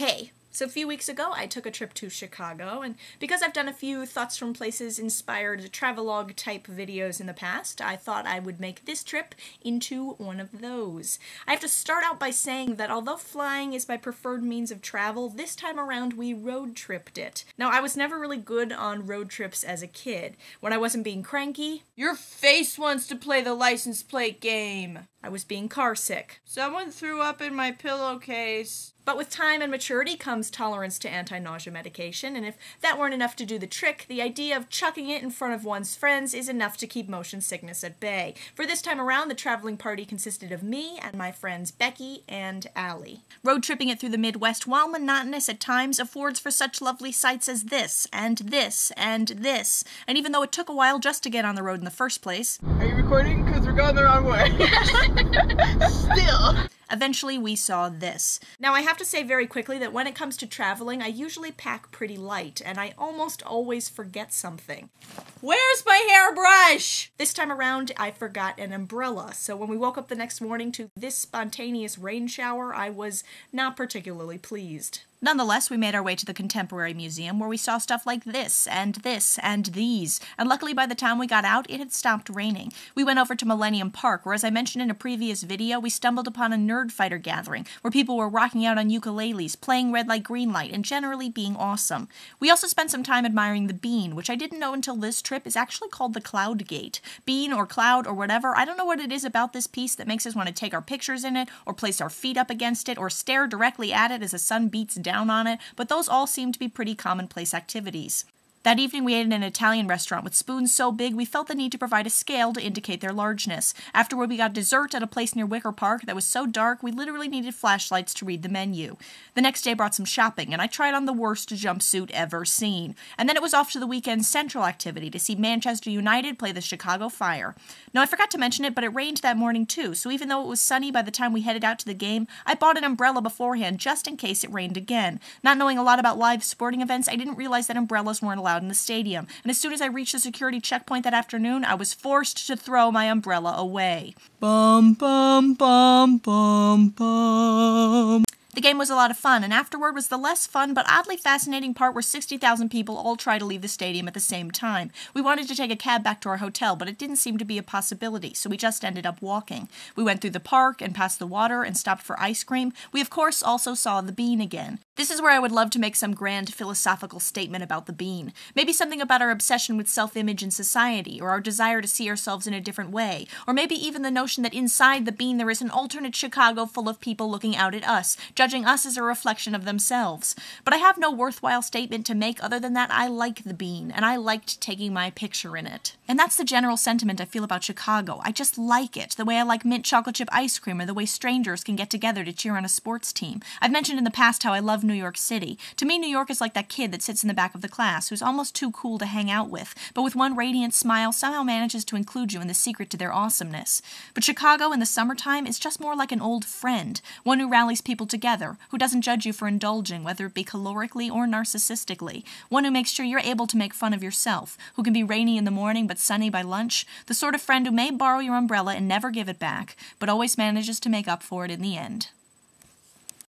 Hey, so a few weeks ago I took a trip to Chicago, and because I've done a few Thoughts from Places inspired travelogue type videos in the past, I thought I would make this trip into one of those. I have to start out by saying that although flying is my preferred means of travel, this time around we road tripped it. Now, I was never really good on road trips as a kid. When I wasn't being cranky, your face wants to play the license plate game. I was being car sick. Someone threw up in my pillowcase. But with time and maturity comes tolerance to anti-nausea medication, and if that weren't enough to do the trick, the idea of chucking it in front of one's friends is enough to keep motion sickness at bay. For this time around, the traveling party consisted of me and my friends Becky and Alli. Road tripping it through the Midwest, while monotonous at times, affords for such lovely sights as this, and this, and this. And even though it took a while just to get on the road in the first place... Are you recording? Because we're going the wrong way. Still. Eventually, we saw this. Now, I have to say very quickly that when it comes to traveling, I usually pack pretty light, and I almost always forget something. Where's my hairbrush? This time around, I forgot an umbrella, so when we woke up the next morning to this spontaneous rain shower, I was not particularly pleased. Nonetheless, we made our way to the Contemporary Museum, where we saw stuff like this, and these, and luckily by the time we got out, it had stopped raining. We went over to Millennium Park, where, as I mentioned in a previous video, we stumbled upon a nerd fighter gathering, where people were rocking out on ukuleles, playing red light, green light, and generally being awesome. We also spent some time admiring the Bean, which I didn't know until this trip is actually called the Cloud Gate. Bean or cloud or whatever, I don't know what it is about this piece that makes us want to take our pictures in it, or place our feet up against it, or stare directly at it as the sun beats down on it, but those all seem to be pretty commonplace activities. That evening we ate in an Italian restaurant with spoons so big we felt the need to provide a scale to indicate their largeness. Afterward we got dessert at a place near Wicker Park that was so dark we literally needed flashlights to read the menu. The next day brought some shopping, and I tried on the worst jumpsuit ever seen. And then it was off to the weekend's central activity to see Manchester United play the Chicago Fire. Now, I forgot to mention it, but it rained that morning too, so even though it was sunny by the time we headed out to the game, I bought an umbrella beforehand just in case it rained again. Not knowing a lot about live sporting events, I didn't realize that umbrellas weren't allowed in the stadium, and as soon as I reached the security checkpoint that afternoon, I was forced to throw my umbrella away. Bum, bum, bum, bum, bum. The game was a lot of fun, and afterward was the less fun but oddly fascinating part where 60,000 people all try to leave the stadium at the same time. We wanted to take a cab back to our hotel, but it didn't seem to be a possibility, so we just ended up walking. We went through the park and past the water and stopped for ice cream. We of course also saw the Bean again. This is where I would love to make some grand philosophical statement about the Bean. Maybe something about our obsession with self-image in society, or our desire to see ourselves in a different way, or maybe even the notion that inside the Bean there is an alternate Chicago full of people looking out at us, judging us as a reflection of themselves. But I have no worthwhile statement to make other than that I like the Bean, and I liked taking my picture in it. And that's the general sentiment I feel about Chicago. I just like it, the way I like mint chocolate chip ice cream, or the way strangers can get together to cheer on a sports team. I've mentioned in the past how I love New York City. To me, New York is like that kid that sits in the back of the class, who's almost too cool to hang out with, but with one radiant smile somehow manages to include you in the secret to their awesomeness. But Chicago in the summertime is just more like an old friend, one who rallies people together, who doesn't judge you for indulging, whether it be calorically or narcissistically, one who makes sure you're able to make fun of yourself, who can be rainy in the morning but sunny by lunch, the sort of friend who may borrow your umbrella and never give it back, but always manages to make up for it in the end.